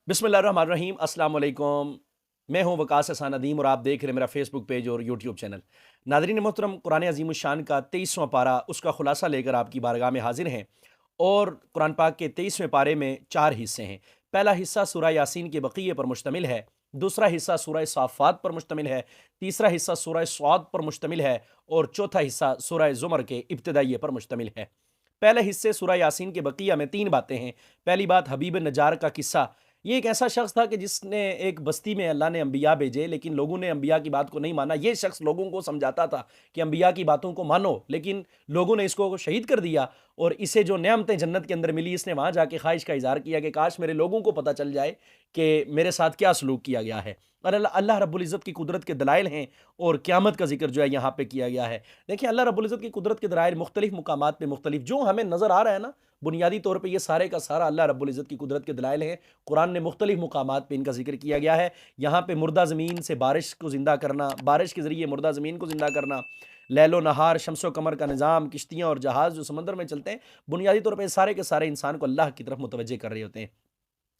बिस्मिल्लाहिर्रहमानिर्रहीम। अस्सलाम वालेकुम। मैं हूं वकास हसन नदीम और आप देख रहे हैं मेरा फेसबुक पेज और यूट्यूब चैनल। नादरीन मोहतरम, कुरान अज़ीम शान का 23वां पारा, उसका खुलासा लेकर आपकी बारगाह में हाजिर हैं। और कुरान पाक के 23वें पारे में 4 हिस्से हैं। पहला हिस्सा सूरह यासीन के बक़िये पर मुश्तमिल है। दूसरा हिस्सा सूरह साफ़ात पर मुश्तमिल है। तीसरा हिस्सा सूरह स्वाद पर मुश्तमिल है। और चौथा हिस्सा सूरह ज़ुमर के इब्तिदाइये पर मुश्तमिल है। पहले हिस्से सूरह यासीन के बक़िया में 3 बातें हैं। पहली बात, हबीब नज्जार का किस्सा। ये एक ऐसा शख्स था कि जिसने एक बस्ती में अल्लाह ने अंबिया भेजे, लेकिन लोगों ने अंबिया की बात को नहीं माना। ये शख्स लोगों को समझाता था कि अंबिया की बातों को मानो, लेकिन लोगों ने इसको शहीद कर दिया। और इसे जो नेमतें जन्नत के अंदर मिली, इसने वहाँ जाके ख्वाहिश का इज़हार किया कि काश मेरे लोगों को पता चल जाए कि मेरे साथ क्या सलूक किया गया है। और अल्लाह रब्बुल इज़्ज़त की कुदरत के दलाइल हैं। और क़यामत का ज़िक्र जो है यहाँ पे किया गया है। देखिए, अल्लाह रब्बुल इज़्ज़त की कुदरत के दलाइल मुख्तलिफ़ मुकामात पे मुख्तलिफ़ जो हमें नज़र आ रहा है ना, बुनियादी तौर पे ये सारे का सारा अल्लाह रब्बुल इज़्ज़त की कुदरत के दलाइल हैं। कुरान ने मुख्तलिफ़ मुकामात पे इनका ज़िक्र किया गया है। यहाँ पे मुर्दा ज़मीन से बारिश को ज़िंदा करना, बारिश के ज़रिए मुर्दा ज़मीन को ज़िंदा करना, लैलो नहार, शम्सो कमर का निज़ाम, किश्तियाँ और जहाज़ जो समंदर में चलते हैं, बुनियादी तौर पे सारे के सारे इंसान को अल्लाह की तरफ मुतवज्जे कर रहे होते हैं।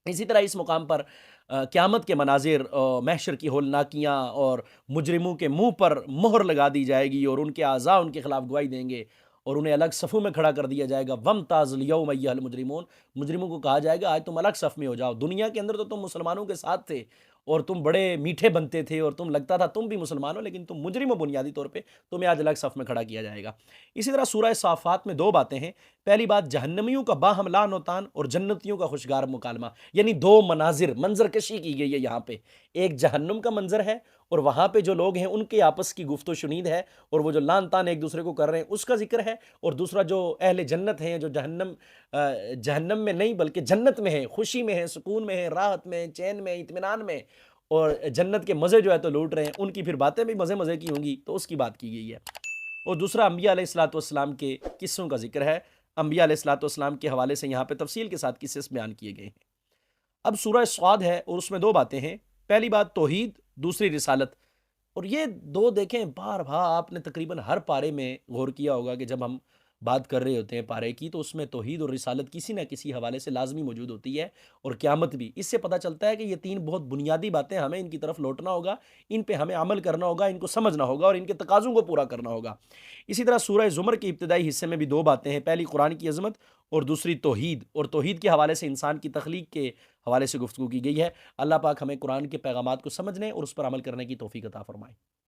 इसी तरह इस मुकाम पर क़यामत के मनाज़िर, महशर की होलनाकियाँ और मुजरिमों के मुँह पर मोहर लगा दी जाएगी और उनके आज़ा उनके खिलाफ गवाही देंगे और उन्हें अलग सफ़ों में खड़ा कर दिया जाएगा। वम्ताज़ुल यौम अय्युहल मुजरिमून, मुजरिमों को कहा जाएगा आज तुम अलग सफ़ में हो जाओ। दुनिया के अंदर तो तुम मुसलमानों के साथ थे और तुम बड़े मीठे बनते थे और तुम लगता था तुम भी मुसलमान हो, लेकिन तुम मुजरिम हो बुनियादी तौर पे, तुम्हें आज अलग सफ़ में खड़ा किया जाएगा। इसी तरह सूरह साफ़ात में 2 बातें हैं। पहली बात, जहन्नमियों का बाहम लान व तान और जन्नतियों का खुशगार मुकालमा, यानी 2 मनाज़िर, मंज़रकशी की गई है यहाँ पे। एक जहन्नुम का मंज़र है और वहाँ पे जो लोग हैं उनके आपस की गुफ्तो शुनीद है और वो जो लान तान एक दूसरे को कर रहे हैं उसका ज़िक्र है। और दूसरा जो अहले जन्नत हैं, जो जहन्नम में नहीं बल्कि जन्नत में है, खुशी में है, सुकून में है, राहत में, चैन में, इत्मीनान में, और जन्नत के मज़े जो है तो लूट रहे हैं, उनकी फिर बातें भी मज़े मज़े की होंगी, तो उसकी बात की गई है। और दूसरा, अंबिया अलैहिस्सलातु वस्सलाम के किस्सों का ज़िक्र है। अंबिया अलैहिस्सलातु वस्सलाम के हवाले से यहाँ पे तफ़सील के साथ किस्से बयान किए गए हैं। अब सूरह स्वाद है और उसमें 2 बातें हैं। पहली बात तौहीद, दूसरी रिसालत। और ये 2 देखें, बार-बार आपने तकरीबन हर पारे में गौर किया होगा कि जब हम बात कर रहे होते हैं पारे की, तो उसमें तौहीद और रिसालत किसी न किसी हवाले से लाज़मी मौजूद होती है, और क़यामत भी। इससे पता चलता है कि ये 3 बहुत बुनियादी बातें, हमें इनकी तरफ लौटना होगा, इन पे हमें अमल करना होगा, इनको समझना होगा और इनके तकाज़ों को पूरा करना होगा। इसी तरह सूरह ज़ुमर के इब्तिदाई हिस्से में भी 2 बातें हैं। पहली, कुरान की अज़मत और दूसरी तौहीद। और तौहीद के हवाले से इंसान की तख्लीक के हवाले से गुफ्तगू की गई है। अल्लाह पाक हमें कुरान के पैगामात को समझने और उस पर अमल करने की तौफ़ीक अता फ़रमाए।